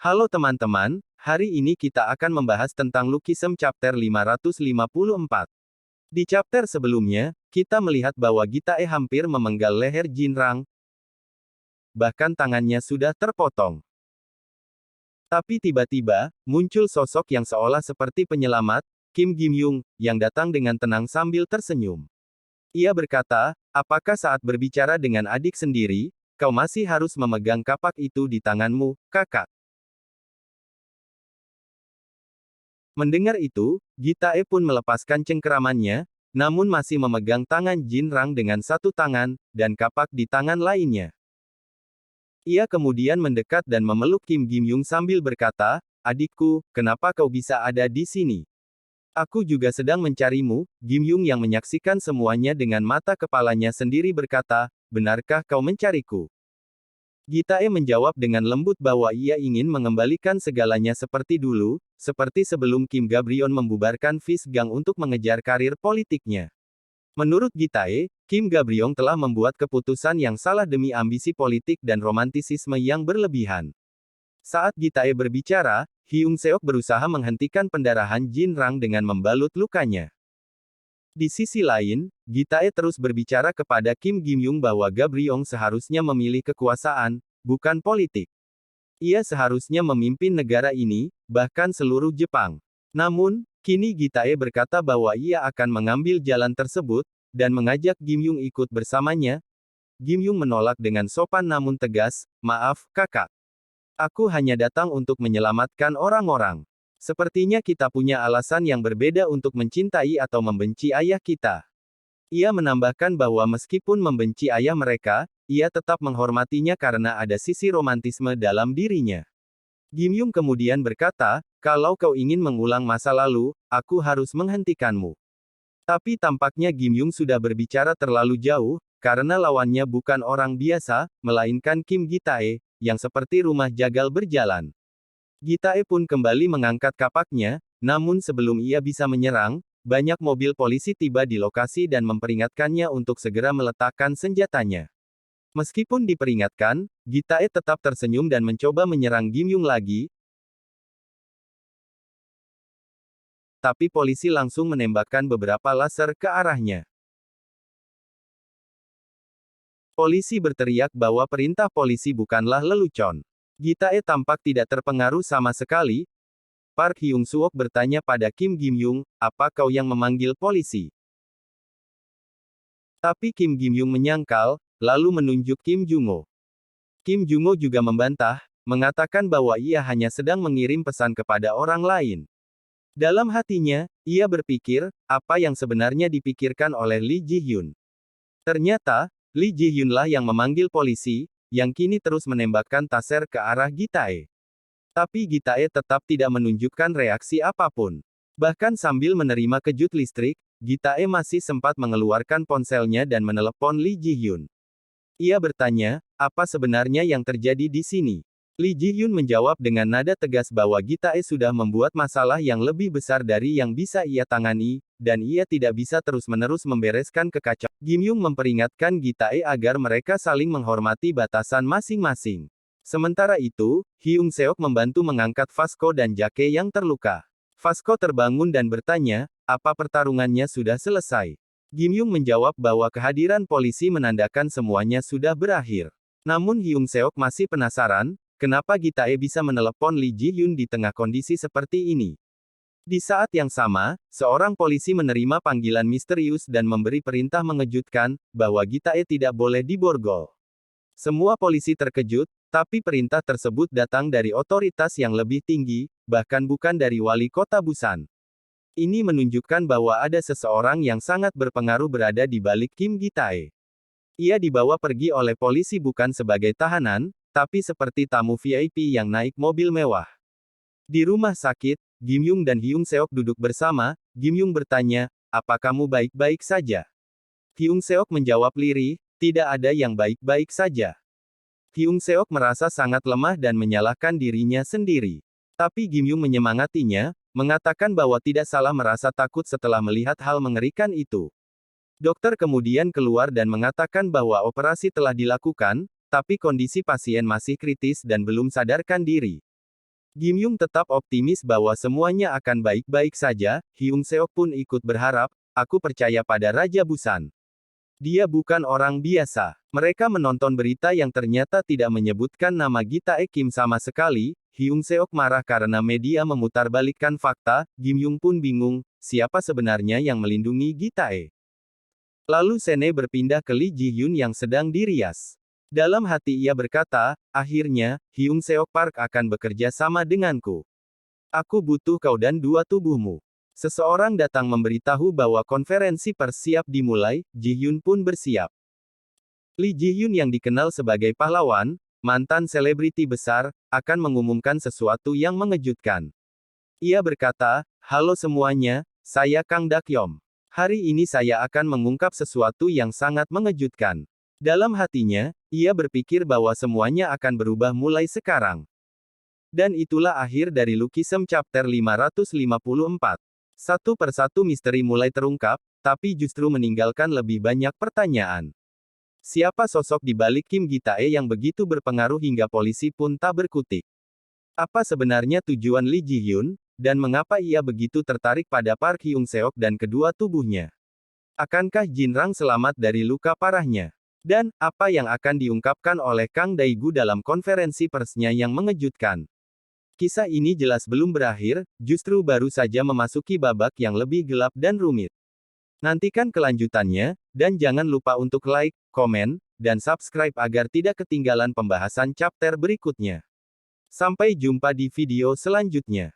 Halo teman-teman, hari ini kita akan membahas tentang Lukisem chapter 554. Di chapter sebelumnya, kita melihat bahwa Gitae hampir memenggal leher Jinrang, bahkan tangannya sudah terpotong. Tapi tiba-tiba, muncul sosok yang seolah seperti penyelamat, Kim Gim-yung, yang datang dengan tenang sambil tersenyum. Ia berkata, apakah saat berbicara dengan adik sendiri, kau masih harus memegang kapak itu di tanganmu, kakak? Mendengar itu, Gitae pun melepaskan cengkeramannya, namun masih memegang tangan Jinrang dengan satu tangan, dan kapak di tangan lainnya. Ia kemudian mendekat dan memeluk Kim Gim-yung sambil berkata, adikku, kenapa kau bisa ada di sini? Aku juga sedang mencarimu. Gim-yung yang menyaksikan semuanya dengan mata kepalanya sendiri berkata, benarkah kau mencariku? Gitae menjawab dengan lembut bahwa ia ingin mengembalikan segalanya seperti dulu, seperti sebelum Kim Gabrion membubarkan Fish Gang untuk mengejar karir politiknya. Menurut Gitae, Kim Gabrion telah membuat keputusan yang salah demi ambisi politik dan romantisisme yang berlebihan. Saat Gitae berbicara, Hyung Seok berusaha menghentikan pendarahan Jinrang dengan membalut lukanya. Di sisi lain, Gitae terus berbicara kepada Kim Gim-yung bahwa Gabrion seharusnya memilih kekuasaan, bukan politik. Ia seharusnya memimpin negara ini, bahkan seluruh Jepang. Namun, kini Gitae berkata bahwa ia akan mengambil jalan tersebut, dan mengajak Gim-yung ikut bersamanya. Gim-yung menolak dengan sopan namun tegas, maaf, kakak. Aku hanya datang untuk menyelamatkan orang-orang. Sepertinya kita punya alasan yang berbeda untuk mencintai atau membenci ayah kita. Ia menambahkan bahwa meskipun membenci ayah mereka, ia tetap menghormatinya karena ada sisi romantisme dalam dirinya. Gim-yung kemudian berkata, kalau kau ingin mengulang masa lalu, aku harus menghentikanmu. Tapi tampaknya Gim-yung sudah berbicara terlalu jauh, karena lawannya bukan orang biasa, melainkan Kim Gitae, yang seperti rumah jagal berjalan. Gitae pun kembali mengangkat kapaknya, namun sebelum ia bisa menyerang, banyak mobil polisi tiba di lokasi dan memperingatkannya untuk segera meletakkan senjatanya. Meskipun diperingatkan, Gitae tetap tersenyum dan mencoba menyerang Gim-yung lagi, tapi polisi langsung menembakkan beberapa laser ke arahnya. Polisi berteriak bahwa perintah polisi bukanlah lelucon. Gitae tampak tidak terpengaruh sama sekali. Park Hyung-suok bertanya pada Kim Gim-yung, apa kau yang memanggil polisi? Tapi Kim Gim-yung menyangkal, lalu menunjuk Kim Jung-ho. Kim Jung-ho juga membantah, mengatakan bahwa ia hanya sedang mengirim pesan kepada orang lain. Dalam hatinya, ia berpikir, apa yang sebenarnya dipikirkan oleh Lee Ji-hyun. Ternyata, Lee Ji-hyun lah yang memanggil polisi, yang kini terus menembakkan taser ke arah Gitae. Tapi Gitae tetap tidak menunjukkan reaksi apapun. Bahkan sambil menerima kejut listrik, Gitae masih sempat mengeluarkan ponselnya dan menelepon Lee Ji-hyun. Ia bertanya, apa sebenarnya yang terjadi di sini? Lee Ji-hyun menjawab dengan nada tegas bahwa Gitae sudah membuat masalah yang lebih besar dari yang bisa ia tangani, dan ia tidak bisa terus-menerus membereskan kekacauan. Gim-yung memperingatkan Gitae agar mereka saling menghormati batasan masing-masing. Sementara itu, Hyung Seok membantu mengangkat Vasco dan Jake yang terluka. Vasco terbangun dan bertanya, apa pertarungannya sudah selesai? Gim-yung menjawab bahwa kehadiran polisi menandakan semuanya sudah berakhir. Namun Hyung Seok masih penasaran, kenapa Gitae bisa menelepon Lee Ji-hyun di tengah kondisi seperti ini? Di saat yang sama, seorang polisi menerima panggilan misterius dan memberi perintah mengejutkan, bahwa Gitae tidak boleh diborgol. Semua polisi terkejut, tapi perintah tersebut datang dari otoritas yang lebih tinggi, bahkan bukan dari wali kota Busan. Ini menunjukkan bahwa ada seseorang yang sangat berpengaruh berada di balik Kim Gitae. Ia dibawa pergi oleh polisi bukan sebagai tahanan, tapi seperti tamu VIP yang naik mobil mewah. Di rumah sakit, Gim-yung dan Hyung Seok duduk bersama. Gim-yung bertanya, apa kamu baik-baik saja? Hyung Seok menjawab lirih, tidak ada yang baik-baik saja. Hyung Seok merasa sangat lemah dan menyalahkan dirinya sendiri. Tapi Gim-yung menyemangatinya, mengatakan bahwa tidak salah merasa takut setelah melihat hal mengerikan itu. Dokter kemudian keluar dan mengatakan bahwa operasi telah dilakukan, tapi kondisi pasien masih kritis dan belum sadarkan diri. Kim Yung tetap optimis bahwa semuanya akan baik-baik saja. Hyung Seok pun ikut berharap, aku percaya pada Raja Busan. Dia bukan orang biasa. Mereka menonton berita yang ternyata tidak menyebutkan nama Gitae Kim sama sekali. Hyung Seok marah karena media memutarbalikkan fakta. Kim Yung pun bingung, siapa sebenarnya yang melindungi Gitae. Lalu Sene berpindah ke Lee Ji Hyun yang sedang dirias. Dalam hati ia berkata, akhirnya, Hyung Seok Park akan bekerja sama denganku. Aku butuh kau dan dua tubuhmu. Seseorang datang memberitahu bahwa konferensi pers siap dimulai. Ji Hyun pun bersiap. Lee Ji Hyun yang dikenal sebagai pahlawan, mantan selebriti besar, akan mengumumkan sesuatu yang mengejutkan. Ia berkata, halo semuanya, saya Kang Dakyom. Hari ini saya akan mengungkap sesuatu yang sangat mengejutkan. Dalam hatinya, ia berpikir bahwa semuanya akan berubah mulai sekarang. Dan itulah akhir dari Lukisan chapter 554. Satu persatu misteri mulai terungkap, tapi justru meninggalkan lebih banyak pertanyaan. Siapa sosok di balik Kim Gitae yang begitu berpengaruh hingga polisi pun tak berkutik? Apa sebenarnya tujuan Lee Ji Hyun, dan mengapa ia begitu tertarik pada Park Hyung Seok dan kedua tubuhnya? Akankah Jin Rang selamat dari luka parahnya? Dan, apa yang akan diungkapkan oleh Kang Daegu dalam konferensi persnya yang mengejutkan? Kisah ini jelas belum berakhir, justru baru saja memasuki babak yang lebih gelap dan rumit. Nantikan kelanjutannya, dan jangan lupa untuk like, komen, dan subscribe agar tidak ketinggalan pembahasan chapter berikutnya. Sampai jumpa di video selanjutnya.